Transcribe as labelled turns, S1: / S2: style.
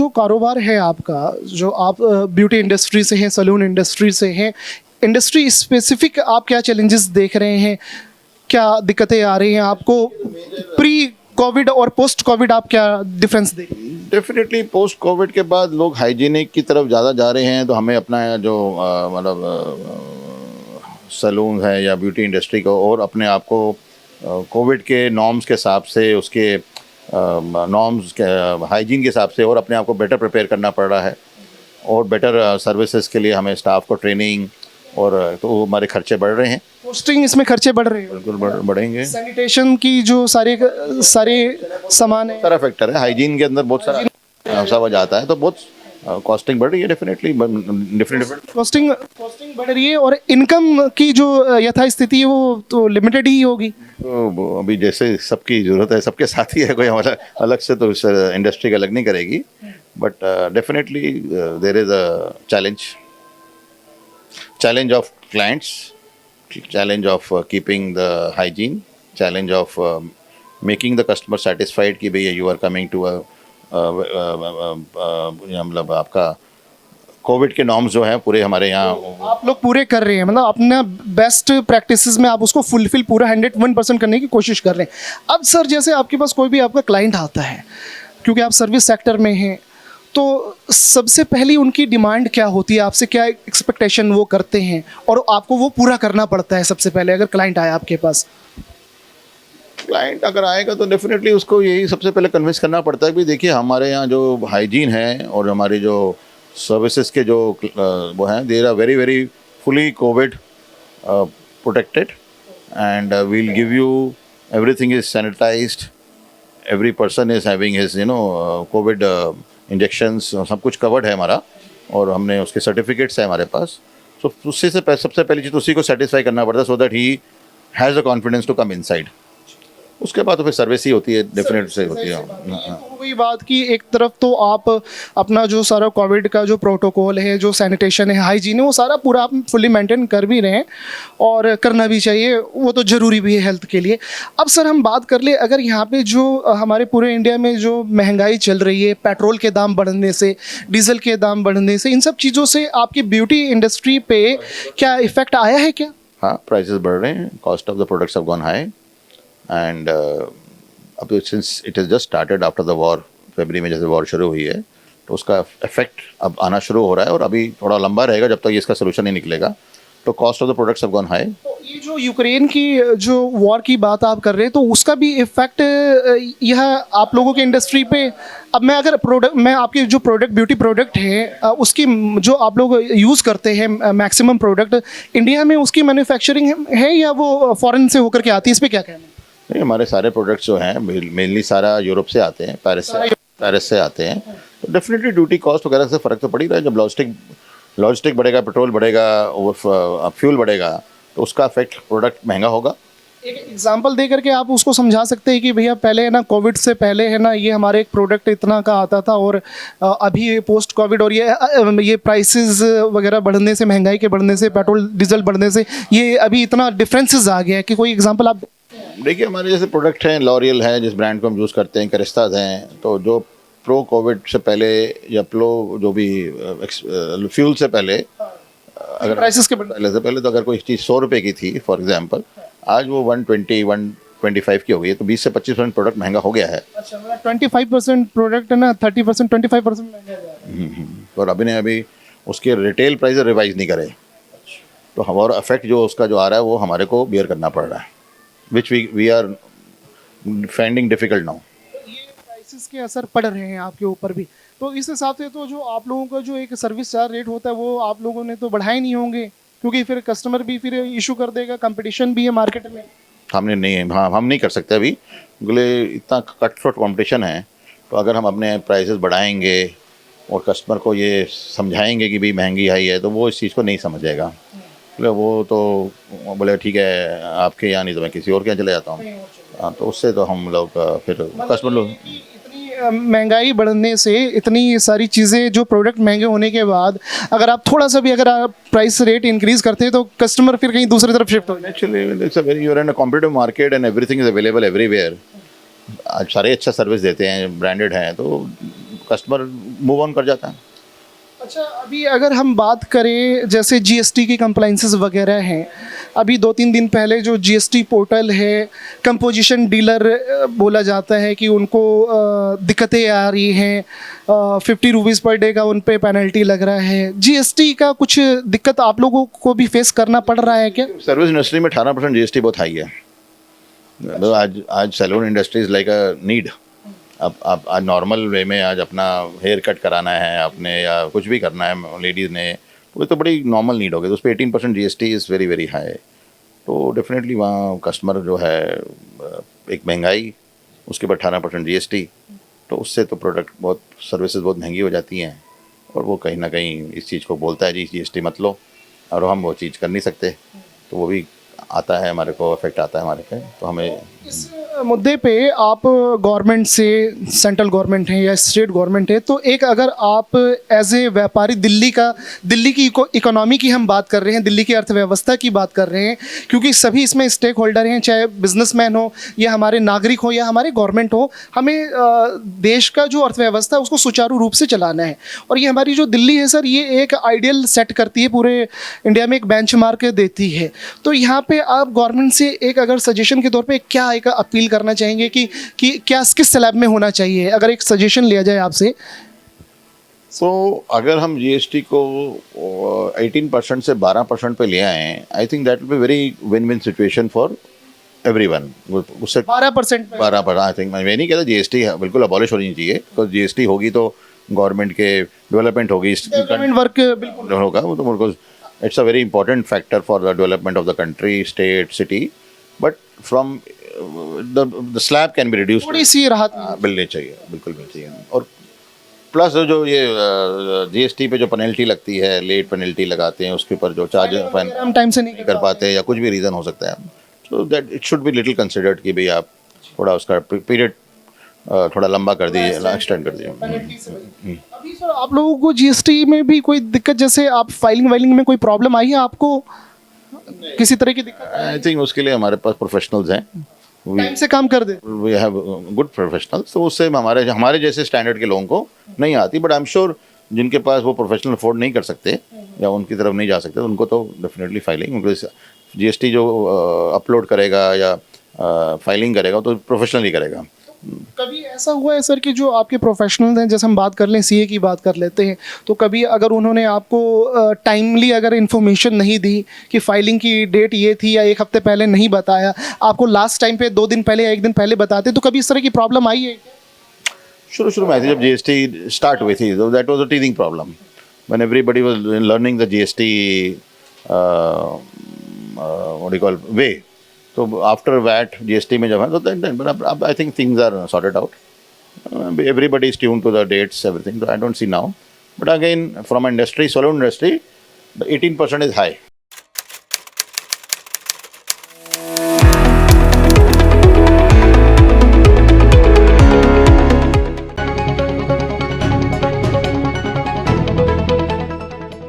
S1: जो कारोबार है आपका, जो आप ब्यूटी इंडस्ट्री से हैं, सैलून इंडस्ट्री से हैं, इंडस्ट्री स्पेसिफिक आप क्या चैलेंजेस देख रहे हैं, क्या दिक्कतें आ रही हैं आपको? प्री कोविड और पोस्ट कोविड आप क्या डिफरेंस देख रहे हैं?
S2: डेफिनेटली पोस्ट कोविड के बाद लोग हाइजीनिक की तरफ ज़्यादा जा रहे हैं, तो हमें अपना जो सैलून है या ब्यूटी इंडस्ट्री को और अपने आप को कोविड के नॉर्म्स के हिसाब से, उसके नॉर्म्स के हाइजीन के हिसाब से और अपने आप को बेटर प्रिपेयर करना पड़ रहा है। और बेटर सर्विसेज के लिए हमें स्टाफ को ट्रेनिंग और तो हमारे खर्चे बढ़ रहे हैं।
S1: पोस्टिंग इसमें खर्चे बढ़ रहे हैं,
S2: बिल्कुल बढ़ेंगे।
S1: सैनिटेशन की जो सारे सामान है,
S2: सारा फैक्टर है, हाइजीन के अंदर बहुत सारा सब आ जाता है, तो बहुत कॉस्टिंग बढ़ रही है डेफिनेटली, डिफरेंट
S1: कॉस्टिंग बढ़ रही है और इनकम की जो यथास्थिति है वो तो लिमिटेड ही होगी।
S2: तो अभी जैसे सबकी ज़रूरत है, सबके साथ ही है, कोई हमारा अलग से तो इस इंडस्ट्री का अलग नहीं करेगी, but definitely there is a challenge of clients, challenge of keeping the hygiene, challenge of making the customer satisfied कि भैया you are coming to a मतलब आपका कोविड के नॉर्म्स जो हैं पूरे हमारे यहाँ
S1: आप लोग पूरे कर रहे हैं, मतलब अपना बेस्ट प्रैक्टिसेस में आप उसको फुलफिल पूरा 101% करने की कोशिश कर रहे हैं। अब सर, जैसे आपके पास कोई भी आपका क्लाइंट आता है, क्योंकि आप सर्विस सेक्टर में हैं, तो सबसे पहली उनकी डिमांड क्या होती है आपसे, क्या एक्सपेक्टेशन वो करते हैं और आपको वो पूरा करना पड़ता है सबसे पहले? अगर क्लाइंट आया आपके पास,
S2: क्लाइंट अगर आएगा तो डेफिनेटली उसको यही सबसे पहले कन्विंस करना पड़ता है कि देखिए हमारे यहाँ जो हाइजीन है और हमारी जो सर्विसेज के जो वो हैं, they are very very fully Covid protected and will give you everything is sanitized, every person is having his Covid injections, सब कुछ कवर्ड है हमारा और हमने उसके सर्टिफिकेट्स हैं हमारे पास। सो उससे से सबसे पहली चीज़ उसी को सेटिस्फाई करना पड़ता है, so that he has a confidence to come inside. उसके बाद तो फिर सर्विस ही होती है, डेफिनेट से होती है।
S1: हो गई बात कि एक तरफ तो आप अपना जो सारा कोविड का जो प्रोटोकॉल है, जो सैनिटेशन है, हाइजीन है, वो सारा पूरा आप फुली मेंटेन कर भी रहे हैं और करना भी चाहिए, वो तो ज़रूरी भी है हेल्थ के लिए। अब सर हम बात कर ले, अगर यहाँ पे जो हमारे पूरे इंडिया में जो महंगाई चल रही है, पेट्रोल के दाम बढ़ने से, डीजल के दाम बढ़ने से, इन सब चीज़ों से आपकी ब्यूटी इंडस्ट्री पे क्या इफेक्ट आया है क्या?
S2: हाँ, प्राइसेस बढ़ रहे हैं, cost of the products have gone high and अब since it is just started after the war, फरवरी में जैसे वॉर शुरू हुई है, तो उसका इफेक्ट अब आना शुरू हो रहा है और अभी थोड़ा लंबा रहेगा जब तक इसका सोल्यूशन नहीं निकलेगा। तो cost of the products have gone high.
S1: तो ये जो यूक्रेन की जो वॉर की बात आप कर रहे हैं, तो उसका भी इफेक्ट यह आप लोगों के इंडस्ट्री पे, अब मैं अगर मैं आपके जो प्रोडक्ट ब्यूटी प्रोडक्ट है उसकी जो आप लोग यूज़ करते हैं मैक्सिमम प्रोडक्ट इंडिया में, उसकी मैन्युफैक्चरिंग है या वो फॉरेन से होकर के आती है, इस पर क्या कहना है?
S2: नहीं, हमारे सारे प्रोडक्ट्स जो हैं मेनली सारा यूरोप से आते हैं, पेरिस से आते हैं, तो डेफिनेटली ड्यूटी कॉस्ट वगैरह से फ़र्क तो पड़ ही रहा है। जब लॉजिस्टिक बढ़ेगा, पेट्रोल बढ़ेगा और फ्यूल बढ़ेगा, तो उसका इफेक्ट प्रोडक्ट महंगा होगा।
S1: एक एग्जांपल दे करके आप उसको समझा सकते हैं कि भैया पहले है ना, कोविड से पहले है ना, ये हमारे एक प्रोडक्ट इतना का आता था और अभी पोस्ट कोविड और ये प्राइसेस वगैरह बढ़ने से, महंगाई के बढ़ने से, पेट्रोल डीजल बढ़ने से, ये अभी इतना डिफरेंसेस आ गया है कि कोई एग्जांपल आप
S2: देखिए। हमारे जैसे प्रोडक्ट हैं, लॉरियल है जिस ब्रांड को हम यूज़ करते हैं, करिस्ताज हैं, तो जो प्रो कोविड से पहले या जो भी फ्यूल से पहले, अगर
S1: प्राइसेस के
S2: पहले तो अगर कोई चीज़ 100 रुपये की थी फॉर एग्जांपल, आज वो 120-125 की हो गई है, तो 20 से 25% प्रोडक्ट महंगा हो गया है।
S1: अच्छा, 25% प्रोडक्ट है ना, 30% 25% महंगा है।
S2: और अभी उसके रिटेल प्राइस रिवाइज नहीं करे, तो हमारा इफेक्ट जो उसका जो आ रहा है वो हमारे को बियर करना पड़ रहा है, which we are finding difficult now.
S1: Prices के असर पड़ रहे हैं आपके ऊपर भी, तो इस हिसाब से तो जो आप लोगों का जो एक सर्विस चार्ज रेट होता है वो आप लोगों ने तो बढ़ाए नहीं होंगे, क्योंकि फिर कस्टमर भी फिर इशू कर देगा, कंपटीशन भी है मार्केट में।
S2: हमने नहीं, हाँ हम नहीं कर सकते अभी, बोले इतना कट थ्रोट कॉम्पिटिशन है, तो अगर हम अपने प्राइसेस बढ़ाएंगे और कस्टमर को ये समझाएंगे कि भाई महंगी है, है तो वो इस चीज़ को नहीं समझेगा। बोले वो तो बोले ठीक है आपके यहाँ नहीं तो मैं किसी और के यहाँ चले जाता हूँ। हाँ, तो उससे तो हम लोग फिर कस्टमर लोग,
S1: महंगाई बढ़ने से, इतनी सारी चीज़ें जो प्रोडक्ट महंगे होने के बाद, अगर आप थोड़ा सा भी अगर आप प्राइस रेट इंक्रीज करते हैं तो कस्टमर फिर कहीं दूसरी तरफ शिफ्ट हो जाए।
S2: Actually it's a very, you are in a competitive market and everything is available everywhere. आज सारे अच्छा सर्विस देते हैं, ब्रांडेड हैं, तो कस्टमर मूव ऑन कर जाता है।
S1: अच्छा, अभी अगर हम बात करें जैसे जीएसटी की कंप्लाइंसेस वगैरह हैं, अभी 2-3 दिन पहले जो जीएसटी पोर्टल है, कंपोजिशन डीलर बोला जाता है कि उनको दिक्कतें आ रही हैं, 50 रुपीज़ पर डे का उन पे पेनल्टी लग रहा है। जीएसटी का कुछ दिक्कत आप लोगों को भी फेस करना पड़ रहा है क्या?
S2: सर्विस इंडस्ट्री में 18% जीएसटी बहुत हाई है। तो आज salon industry is like a need. अब आप आज नॉर्मल वे में आज अपना हेयर कट कराना है आपने या कुछ भी करना है लेडीज़ ने, वो तो बड़ी नॉर्मल नीड हो गई। तो उस पर 18% GST is very very high. तो डेफिनेटली वहाँ कस्टमर जो है एक महंगाई, उसके ऊपर 18% जीएसटी, तो उससे तो प्रोडक्ट बहुत सर्विसेज बहुत महंगी हो जाती हैं। और वो कहीं ना कहीं इस चीज़ को बोलता है जी जीएसटी मत लो, और हम वो चीज़ कर नहीं सकते, तो वो भी आता है हमारे को, इफेक्ट आता है हमारे पे। तो हमें
S1: इस मुद्दे पे आप गवर्नमेंट से, सेंट्रल गवर्नमेंट है या स्टेट गवर्नमेंट है, तो एक अगर आप एज ए व्यापारी दिल्ली की इकोनॉमी की हम बात कर रहे हैं, दिल्ली की अर्थव्यवस्था की बात कर रहे हैं, क्योंकि सभी इसमें स्टेक होल्डर हैं, चाहे बिजनेसमैन हो या हमारे नागरिक हो या हमारे गवर्नमेंट हो, हमें देश का जो अर्थव्यवस्था है उसको सुचारू रूप से चलाना है। और ये हमारी जो दिल्ली है सर, ये एक आइडियल सेट करती है, पूरे इंडिया में एक बेंचमार्क देती है। तो यहाँ पे आप गवर्नमेंट से एक अगर सजेशन के तौर पे क्या एक अपील करना चाहेंगे कि क्या किस स्लैब में होना चाहिए, अगर एक सजेशन लिया जाए आपसे?
S2: तो अगर हम जीएसटी को 18% से 12% पे ले आए, I think that will be very win win situation for everyone. उससे
S1: 12%
S2: 12%, आई थिंक, मैं ये नहीं कहता जीएसटी बिल्कुल अबॉलिश होनी चाहिए, बिकॉज जीएसटी होगी तो गवर्नमेंट के डेवलपमेंट होगी,
S1: डेवलपमेंट वर्क बिल्कुल
S2: होगा वो, तो because it's a very important factor for the development of the country, state, city. But from the slab can be reduce,
S1: थोड़ी सी राहत
S2: मिलनी चाहिए, बिल्कुल मिलनी चाहिए। और प्लस जो ये जीएसटी पे जो पेनल्टी लगती है, लेट पेनल्टी लगाते हैं, उसके ऊपर जो चार्ज फाइन
S1: हम टाइम से नहीं
S2: कर पाते या कुछ भी रीज़न हो सकता है, so that it should be little considered कि भाई आप थोड़ा उसका पीरियड थोड़ा लंबा कर दीजिए, एक्सटेंड कर दीजिए।
S1: अभी सर आप लोगों को जीएसटी में भी कोई दिक्कत, जैसे आप फाइलिंग में कोई प्रॉब्लम आई है आपको, किसी तरह की दिक्कत?
S2: आई थिंक उसके लिए हमारे पास प्रोफेशनल्स हैं,
S1: टाइम से काम कर दे।
S2: वी हैव गुड प्रोफेशनल्स, तो उससे हमारे जैसे स्टैंडर्ड के लोगों को नहीं आती। बट आई एम श्योर जिनके पास वो प्रोफेशनल अफोर्ड नहीं कर सकते या उनकी तरफ नहीं जा सकते, उनको तो डेफिनेटली फाइलिंग, उनको जीएसटी जो अपलोड करेगा या फाइलिंग करेगा तो प्रोफेशनल ही करेगा।
S1: कभी ऐसा हुआ है सर कि जो आपके प्रोफेशनल्स हैं, जैसे हम बात कर लें सीए की बात कर लेते हैं, तो कभी अगर उन्होंने आपको टाइमली अगर इन्फॉर्मेशन नहीं दी कि फाइलिंग की डेट ये थी, या एक हफ्ते पहले नहीं बताया, आपको लास्ट टाइम पे 2 दिन पहले या 1 दिन पहले बताते, तो कभी इस तरह की प्रॉब्लम आई है?
S2: शुरू में आई थी जब जीएसटी स्टार्ट हुई थी, तो that was a teething problem when everybody was learning the GST what you call way. तो आफ्टर वैट जीएसटी में जब है, तो अब I think things are sorted out, everybody is tune to the dates, everything, I don't see now. But again from industry, salon industry, the 18% is high.